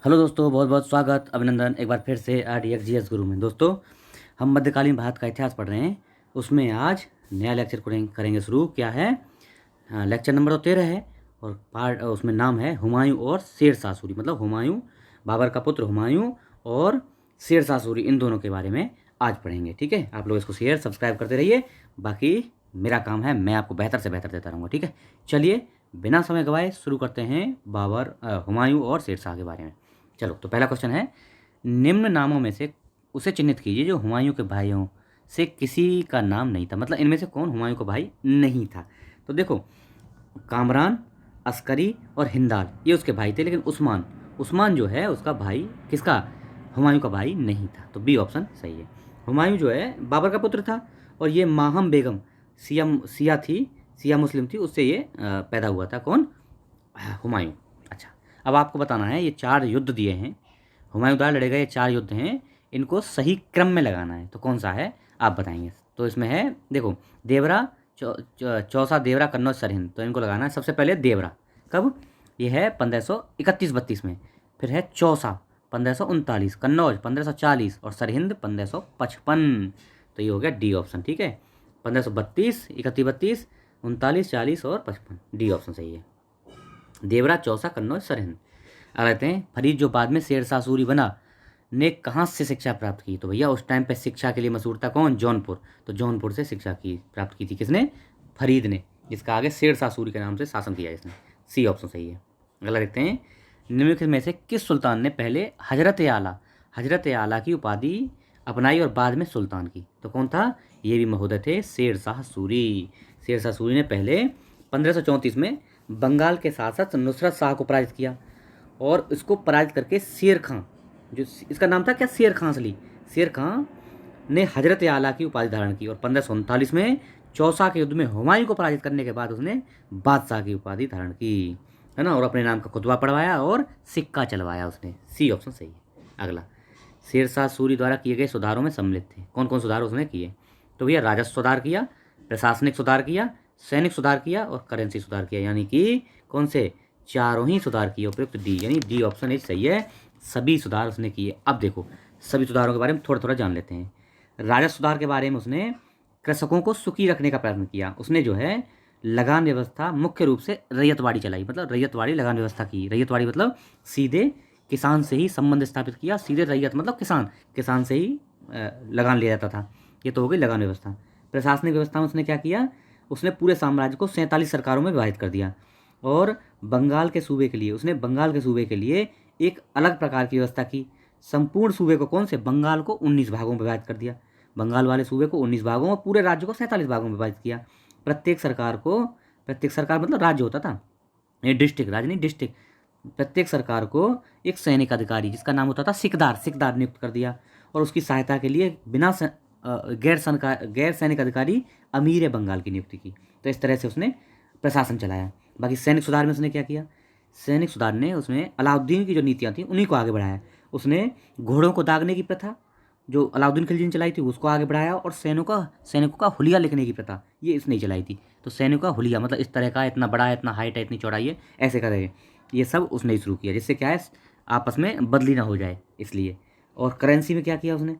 Hello दोस्तों, बहुत बहुत स्वागत, अभिनंदन एक बार फिर से RDX गुरु में। दोस्तों, हम मध्यकालीन भारत का इतिहास पढ़ रहे हैं। उसमें आज नया लेक्चर करेंगे शुरू। क्या है? लेक्चर नंबर तो 13 है और पार्ट उसमें नाम है हुमायूं और शेर शाह सूरी। मतलब हुमायूं, बाबर का पुत्र हुमायूं और शेर शाह सूरी, इन दोनों के बारे में आज पढ़ेंगे। ठीक है, आप लोग इसको शेयर सब्सक्राइब करते रहिए। बाकी मेरा काम है, मैं आपको बेहतर से बेहतर देता रहूँगा। ठीक है, चलिए बिना समय गवाए शुरू करते हैं हुमायूं और शेर शाह के बारे में। चलो, तो पहला क्वेश्चन है, निम्न नामों में से उसे चिन्हित कीजिए जो हुमायूं के भाइयों से किसी का नाम नहीं था। मतलब इनमें से कौन हुमायूं का भाई नहीं था? तो देखो, कामरान, अस्करी और हिंदाल ये उसके भाई थे, लेकिन उस्मान उस्मान जो है उसका भाई, किसका? हुमायूं का भाई नहीं था। तो बी ऑप्शन सही है। हुमायूं जो है बाबर का पुत्र था और ये माहम बेगम सिया मुस्लिम थी, उससे ये पैदा हुआ था। कौन? हुमायूं। अच्छा, अब आपको बताना है, ये 4 युद्ध दिए हैं, हुमायूं द्वारा लड़े गए ये 4 युद्ध हैं, इनको सही क्रम में लगाना है। तो कौन सा है आप बताएंगे? तो इसमें है, देखो, देवरा, चौसा, देवरा, कन्नौज, सरहिंद। तो इनको लगाना है सबसे पहले देवरा। कब? ये है 1531-32 में। फिर है चौसा 1539, कन्नौज 1540 और सरहिंद 1555। तो ये हो गया डी ऑप्शन। ठीक है, 1532, 31-32, 39, 40 और 55। डी ऑप्शन सही है। देवरा, चौसा, कन्नौज, सरहिंद। आ रहते हैं, फरीद जो बाद में शेर शाह सूरी बना ने कहाँ से शिक्षा प्राप्त की? तो भैया उस टाइम पे शिक्षा के लिए मशहूर था कौन? जौनपुर। तो जौनपुर से शिक्षा की प्राप्त की थी किसने? फरीद ने, जिसका आगे शेर शाह सूरी के नाम से शासन किया इसने। सी ऑप्शन सही है। अगला देखते हैं, निम्नलिखित में से किस सुल्तान ने पहले हजरत आला की उपाधि अपनाई और बाद में सुल्तान की? तो कौन था? ये भी महोदय थे शेर शाह सूरी। शेर शाह सूरी ने पहले 1534 में बंगाल के शासक नुसरत शाह को पराजित किया और इसको पराजित करके शेर खां, जो इसका नाम था क्या? शेर खां असली। शेर खां ने हजरत आला की उपाधि धारण की और 1539 में चौसा के युद्ध में हुमायूं को पराजित करने के बाद उसने बादशाह की उपाधि धारण की, है ना, और अपने नाम का खुतबा पढ़वाया और सिक्का चलवाया उसने। सी ऑप्शन सही है। अगला, शेर शाह सूरी द्वारा किए गए सुधारों में सम्मिलित थे। कौन कौन सुधार उसने किए? तो भैया राजस्व सुधार किया, प्रशासनिक सुधार किया, सैनिक सुधार किया और करेंसी सुधार किया। यानी कि कौन से? चारों ही सुधार किए। उपयुक्त डी, यानी डी ऑप्शन इज सही है। सभी सुधार उसने किए। अब देखो, सभी सुधारों के बारे में थोड़ा थोड़ा जान लेते हैं। राजस्व सुधार के बारे में उसने कृषकों को सुखी रखने का प्रयत्न किया। उसने जो है लगान व्यवस्था मुख्य रूप से रैयतवाड़ी चलाई, मतलब रैयतवाड़ी लगान व्यवस्था की। रैयतवाड़ी मतलब सीधे किसान से ही संबंध स्थापित किया। सीधे रैयत मतलब किसान, किसान से ही लगान लिया जाता था। ये तो हो गई लगान व्यवस्था। प्रशासनिक व्यवस्था में उसने क्या किया? उसने पूरे साम्राज्य को 47 सरकारों में विभाजित कर दिया और बंगाल के सूबे के लिए एक अलग प्रकार की व्यवस्था की। संपूर्ण सूबे को, कौन से? बंगाल को 19 भागों में विभाजित कर दिया। बंगाल वाले सूबे को 19 भागों और पूरे राज्य को 47 भागों में विभाजित किया। प्रत्येक सरकार मतलब राज्य होता था, ये डिस्ट्रिक्ट, राज्य नहीं डिस्ट्रिक्ट। प्रत्येक सरकार को एक सैनिक अधिकारी जिसका नाम होता था सिकदार नियुक्त कर दिया और उसकी सहायता के लिए गैर सैनिक अधिकारी अमीर बंगाल की नियुक्ति की। तो इस तरह से उसने प्रशासन चलाया। बाकी सैनिक सुधार में उसने क्या किया? सैनिक सुधार ने उसमें अलाउद्दीन की जो नीतियाँ थी उन्हीं को आगे बढ़ाया। उसने घोड़ों को दागने की प्रथा जो अलाउद्दीन खिलजी ने चलाई थी उसको आगे बढ़ाया और सैनिकों का हुलिया लिखने की प्रथा ये इसने ही चलाई थी। तो सैनिकों का हुलिया मतलब इस तरह का, इतना बड़ा है, इतना हाइट है, इतनी चौड़ाई है, ऐसे करेंगे, ये सब उसने ही शुरू किया, जिससे क्या है आपस में बदली ना हो जाए इसलिए। और करेंसी में क्या किया उसने?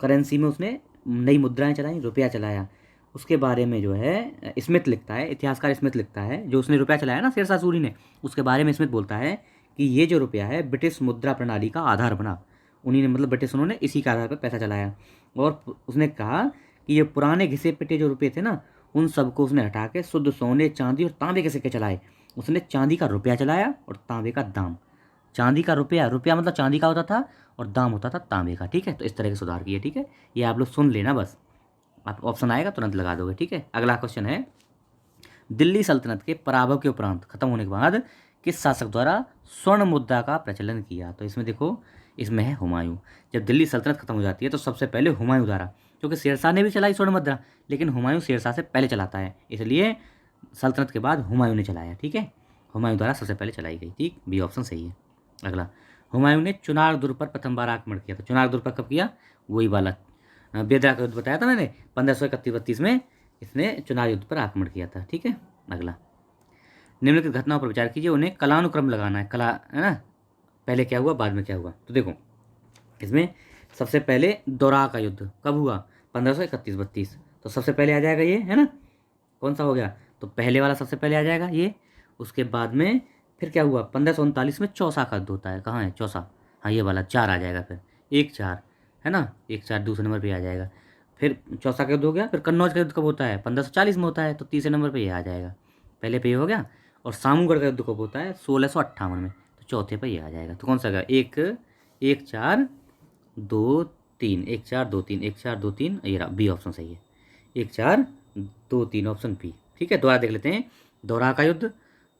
करेंसी में उसने नई मुद्राएं चलाई, रुपया चलाया। उसके बारे में जो है स्मिथ लिखता है, इतिहासकार स्मिथ लिखता है, जो उसने रुपया चलाया ना शेर शाह सूरी ने, उसके बारे में स्मिथ बोलता है कि ये जो रुपया है ब्रिटिश मुद्रा प्रणाली का आधार बना। उन्हीं ने, मतलब ब्रिटिश, उन्होंने इसी के आधार पर पैसा चलाया। और उसने कहा कि ये पुराने घिसे पिटे जो रुपये थे ना, उन सबको उसने हटा के शुद्ध सोने, चांदी और तांबे के सिक्के चलाए। उसने चांदी का रुपया चलाया और तांबे का दाम। चांदी का रुपया, रुपया मतलब चांदी का होता था और दाम होता था तांबे का। ठीक है, तो इस तरह के सुधार किए। ठीक है, ये आप लोग सुन लेना बस, आप ऑप्शन आएगा तुरंत लगा दोगे। ठीक है, अगला क्वेश्चन है, दिल्ली सल्तनत के पराभव के उपरांत, खत्म होने के बाद, किस शासक द्वारा स्वर्ण मुद्रा का प्रचलन किया? तो इसमें देखो, इसमें है हुमायूं। जब दिल्ली सल्तनत खत्म हो जाती है तो सबसे पहले हुमायूं द्वारा, क्योंकि शेरशाह ने भी चलाई स्वर्ण मुद्रा, लेकिन हुमायूं शेरशाह से पहले चलाता है, इसलिए सल्तनत के बाद हुमायूं ने चलाया। ठीक है, हुमायूं द्वारा सबसे पहले चलाई गई। ठीक, बी ऑप्शन सही है। अगला, हुमायूं ने चुनार दुर्ग पर प्रथम बार आक्रमण किया। तो चुनार दुर्ग पर कब किया? वही वाला बेदरा का युद्ध बताया था मैंने, 1531-32 में इसने चुनार युद्ध पर आक्रमण किया था। ठीक है, अगला, निम्नलिखित घटनाओं पर विचार कीजिए, उन्हें कलानुक्रम लगाना है, कला है ना, पहले क्या हुआ बाद में क्या हुआ। तो देखो इसमें सबसे पहले दोराह का युद्ध कब हुआ, 1531-32। तो सबसे पहले आ जाएगा ये, है ना, कौन सा हो गया, तो पहले वाला सबसे पहले आ जाएगा ये। उसके बाद में फिर क्या हुआ, 1539 में चौसा का युद्ध होता है, कहाँ है चौसा, हाँ ये वाला 4 आ जाएगा, फिर 1-4 है ना, 1-4 दूसरे नंबर पे आ जाएगा। फिर चौसा का युद्ध हो गया। फिर कन्नौज का युद्ध कब होता है, 1540 में होता है, तो तीसरे नंबर पे ये आ जाएगा, पहले पे ये हो गया। और सामूगढ़ का युद्ध कब होता है, 1658 में, तो चौथे पे ये आ जाएगा। तो कौन सा गया, 1-4-2-3, 1-4-2-3, 1-4-2-3, ये रहा बी ऑप्शन सही है, 1-4-2-3 ऑप्शन बी। ठीक है, दोबारा देख लेते हैं। दोराह का युद्ध,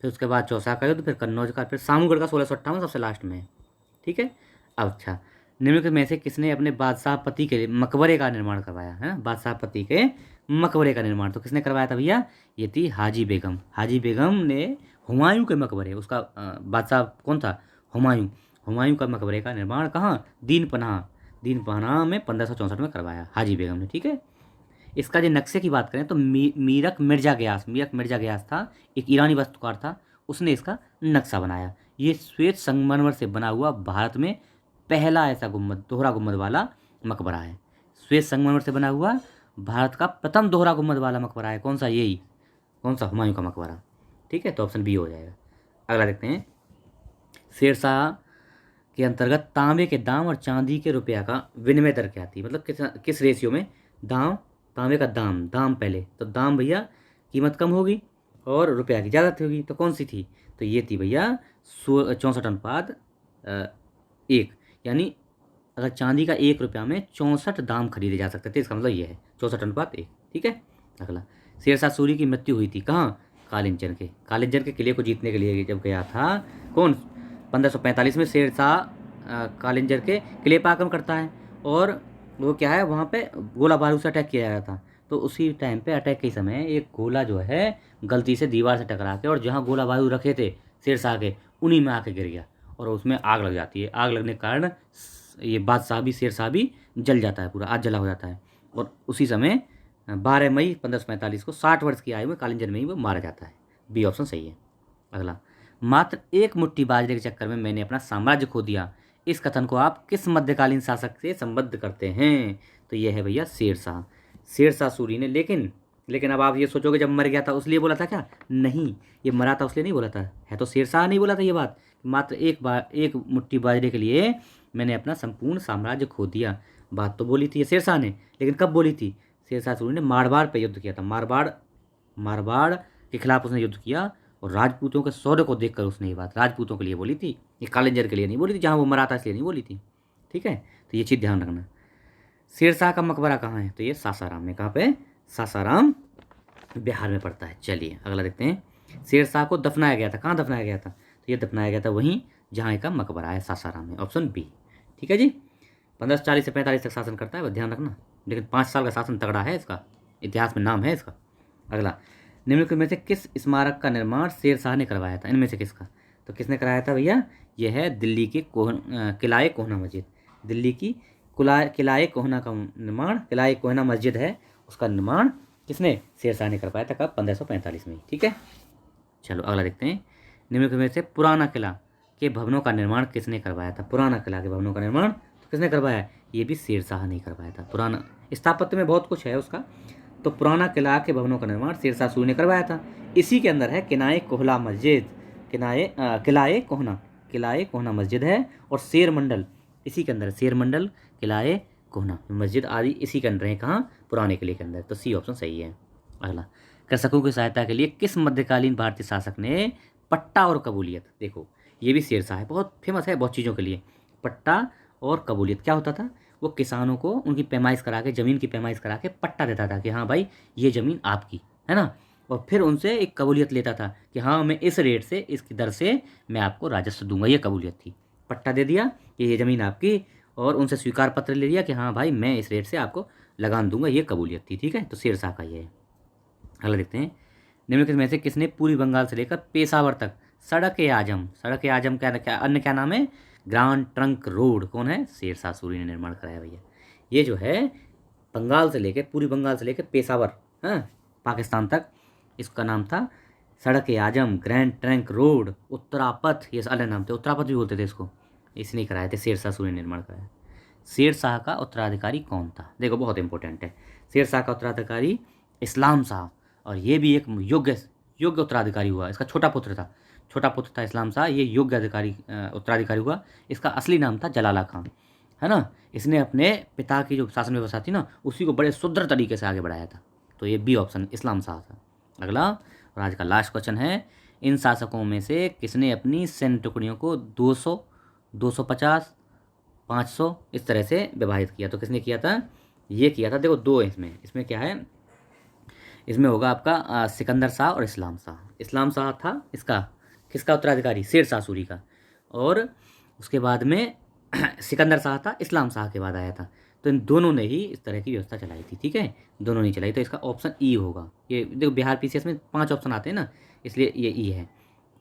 फिर उसके बाद चौसा का युद्ध, फिर कन्नौज का, फिर सामूगढ़ का 1658 सबसे लास्ट में है। ठीक है, अब अच्छा, निम्नलिखित में से किसने अपने बादशाह पति के लिए मकबरे का निर्माण करवाया है, बादशाह पति के मकबरे का निर्माण तो किसने करवाया था भैया, ये थी हाजी बेगम। हाजी बेगम ने हुमायूं के मकबरे, उसका बादशाह कौन था, हुमायूं, हुमायूं का मकबरे का निर्माण कहाँ, दीन पनाह, दीन पनाह में 1564 में करवाया हाजी बेगम ने। ठीक है, इसका जो नक्शे की बात करें तो मीरक मिर्जा गयास, मीरक मिर्जा गयास था, एक ईरानी वास्तुकार था, उसने इसका नक्शा बनाया। ये श्वेत संगमरमर से बना हुआ भारत में पहला ऐसा गुम्बद, दोहरा गुम्बद वाला मकबरा है। श्वेत संगमरमर से बना हुआ भारत का प्रथम दोहरा गुम्बद वाला मकबरा है, कौन सा, यही, कौन सा, हुमायूं का मकबरा। ठीक है, तो ऑप्शन बी हो जाएगा। अगला देखते हैं, शेरशाह के अंतर्गत तांबे के दाम और चांदी के रुपया का विनिमय दर क्या थी, मतलब किस रेशियो में, दाम, तांबे का दाम, दाम पहले, तो दाम भैया कीमत कम होगी और रुपया की ज़्यादा होगी, तो कौन सी थी, तो ये थी भैया 64:1, यानी अगर चांदी का 1 रुपया में 64 दाम खरीदे जा सकते थे, इसका मतलब ये है 64:1। ठीक है, अगला, शेरशाह सूरी की मृत्यु हुई थी कहाँ, कालिंजर के, कालिंजर के किले को जीतने के लिए जब गया था कौन, 1545 में शेरशाह कालिंजर के किले पर आक्रमण करता है, और वो क्या है वहाँ पे गोला बारूद से अटैक किया गया था। तो उसी टाइम पे अटैक के समय एक गोला जो है गलती से दीवार से टकरा के, और जहाँ गोला बारूद रखे थे शेरशाह के, उन्हीं में आके गिर गया और उसमें आग लग जाती है। आग लगने के कारण ये बादशाह भी, शेरशाह भी जल जाता है, पूरा आग जला हो जाता है। और उसी समय 12 मई 1545 को 60 वर्ष की आयु में कालिंजर में ही वो मारा जाता है। बी ऑप्शन सही है। अगला, मात्र एक मुट्ठी बाजरे के चक्कर में मैंने अपना साम्राज्य खो दिया, इस कथन को आप किस मध्यकालीन शासक से संबद्ध करते हैं, तो यह है भैया शेरशाह, शेरशाह सूरी ने। लेकिन अब आप ये सोचोगे जब मर गया था उसलिए बोला था क्या, नहीं, ये मरा था उसलिए नहीं बोला था, है तो शेरशाह नहीं बोला था ये बात, मात्र एक मुट्ठी बाजरे के लिए मैंने अपना संपूर्ण साम्राज्य खो दिया, बात तो बोली थी शेरशाह ने, लेकिन कब बोली थी, शेरशाह सूरी ने मारवाड़ पे युद्ध किया था, मारवाड़ के खिलाफ उसने युद्ध किया, और राजपूतों के शौर्य को देखकर उसने ये बात राजपूतों के लिए बोली थी, ये कालिंजर के लिए नहीं बोली थी, जहाँ वो मरा था इसलिए नहीं बोली थी। ठीक है, तो ये चीज़ ध्यान रखना। शेरशाह का मकबरा कहाँ है, तो ये सासाराम में, कहाँ पे, सासाराम बिहार में पड़ता है। चलिए अगला देखते हैं, शेरशाह को दफनाया गया था, कहाँ दफनाया गया था, तो ये दफनाया गया था वहीं जहाँ का मकबरा है, सासाराम में, ऑप्शन बी। ठीक है जी, 1540 से 45 तक शासन करता है, बस ध्यान रखना, लेकिन 5 साल का शासन तगड़ा है इसका, इतिहास में नाम है इसका। अगला, निम्नलिखित में से किस स्मारक का निर्माण शेरशाह ने करवाया था, इनमें से किसका, तो किसने कराया था भैया, यह है दिल्ली के किलाए कोहना मस्जिद, दिल्ली की किलाए कोहना का निर्माण, किलाए कोहना मस्जिद है, उसका निर्माण किसने, शेरशाह ने करवाया था, कब, 1545 में। ठीक है, चलो अगला देखते हैं, निम्नलिखित में से पुराना किला के भवनों का निर्माण किसने करवाया था, पुराना किला के भवनों का निर्माण तो किसने करवाया, ये भी शेरशाह ने करवाया था। पुराना स्थापत्य में बहुत कुछ है उसका, तो पुराना किला के भवनों का निर्माण शेरशाह सूरी ने करवाया था। इसी के अंदर है किनाए कोहला मस्जिद, किलाए कोहना मस्जिद है, और शेर मंडल इसी के अंदर है, शेर मंडल, किलाए कोहना मस्जिद आदि इसी के अंदर है, कहाँ, पुराने किले के अंदर, तो सी ऑप्शन सही है। अगला, कृषकों की सहायता के लिए किस मध्यकालीन भारतीय शासक ने पट्टा और कबूलियत, देखो ये भी शेरशाह है, बहुत फेमस है बहुत चीज़ों के लिए, पट्टा और कबूलियत क्या होता था, वो किसानों को उनकी पैमाइश करा के, ज़मीन की पैमाइश करा के पट्टा देता था कि हाँ भाई ये ज़मीन आपकी है ना, और फिर उनसे एक कबूलियत लेता था कि हाँ मैं इस रेट से, इसकी दर से मैं आपको राजस्व दूंगा, ये कबूलियत थी। पट्टा दे दिया कि ये ज़मीन आपकी, और उनसे स्वीकार पत्र ले लिया कि हाँ भाई मैं इस रेट से आपको लगान दूंगा, ये कबूलियत थी। ठीक है, तो शेरशाह का ये है। अगला देखते हैं, निम्नलिखित में से किसने पूर्वी बंगाल से लेकर पेशावर तक सड़क ए आजम, सड़क ए आजम क्या अन्य क्या नाम है, ग्रांड ट्रंक रोड, कौन है, शेरशाह सूरी ने निर्माण कराया भैया। ये जो है बंगाल से लेकर, पूर्वी बंगाल से लेकर पेशावर, हाँ, पाकिस्तान तक, इसका नाम था सड़क ए आजम, ग्रैंड ट्रंक रोड, उत्तरापथ, ये अलग नाम थे, उत्तरापथ भी बोलते थे इसको, इसने कराए थे, शेरशाह सूरी ने निर्माण कराया। शेरशाह का उत्तराधिकारी कौन था? देखो बहुत इंपॉर्टेंट है। शेरशाह का उत्तराधिकारी इस्लाम शाह, और ये भी एक योग्य योग्य उत्तराधिकारी हुआ। इसका छोटा पुत्र था, छोटा पुत्र था इस्लाम शाह, ये योग्य उत्तराधिकारी हुआ। इसका असली नाम था जलाला खान, है ना। इसने अपने पिता की जो शासन व्यवस्था थी ना, उसी को बड़े सुदृढ़ तरीके से आगे बढ़ाया था। तो ये बी ऑप्शन इस्लाम शाह था। अगला और आज का लास्ट क्वेश्चन है, इन शासकों में से किसने अपनी सैन्य टुकड़ियों को 200, 250, 500 इस तरह से विभाजित किया? तो किसने किया था? ये किया था। देखो दो है इसमें, इसमें क्या है, इसमें होगा आपका सिकंदर शाह और इस्लाम शाह। इस्लाम शाह था इसका किसका उत्तराधिकारी? शेरशाह सूरी का। और उसके बाद में सिकंदर शाह था, इस्लाम शाह के बाद आया था। तो इन दोनों ने ही इस तरह की व्यवस्था चलाई थी, ठीक है, दोनों ने चलाई। तो इसका ऑप्शन ई होगा। ये देखो बिहार पीसीएस में 5 ऑप्शन आते हैं ना, इसलिए ये ई है।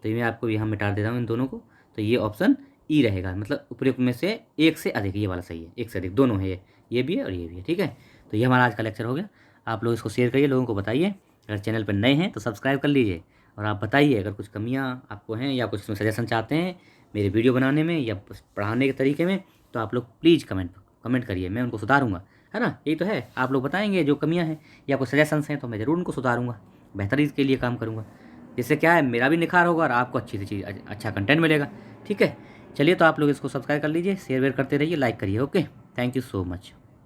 तो ये मैं आपको यहाँ मिटा देता हूँ इन दोनों को। तो ये ऑप्शन ई रहेगा, मतलब उपयुक्त में से एक से अधिक, ये वाला सही है, एक से अधिक दोनों है, ये भी है और ये भी है, ठीक है। तो ये हमारा आज का लेक्चर हो गया। आप लोग इसको शेयर करिए, लोगों को बताइए। अगर चैनल पर नए हैं तो सब्सक्राइब कर लीजिए, और आप बताइए अगर कुछ कमियां आपको हैं या कुछ इसमें सजेशन चाहते हैं मेरे वीडियो बनाने में या पढ़ाने के तरीके में, तो आप लोग प्लीज़ कमेंट करिए, मैं उनको सुधारूंगा, है ना। यही तो है, आप लोग बताएंगे जो कमियां हैं या कुछ सजेशंस हैं तो मैं ज़रूर उनको सुधारूंगा, बेहतरीन के लिए काम करूँगा। जिससे क्या है, मेरा भी निखार होगा और आपको अच्छी सी चीज़, अच्छा कंटेंट मिलेगा, ठीक है। चलिए, तो आप लोग इसको सब्सक्राइब कर लीजिए, शेयर वेयर करते रहिए, लाइक करिए। Okay, thank you so much.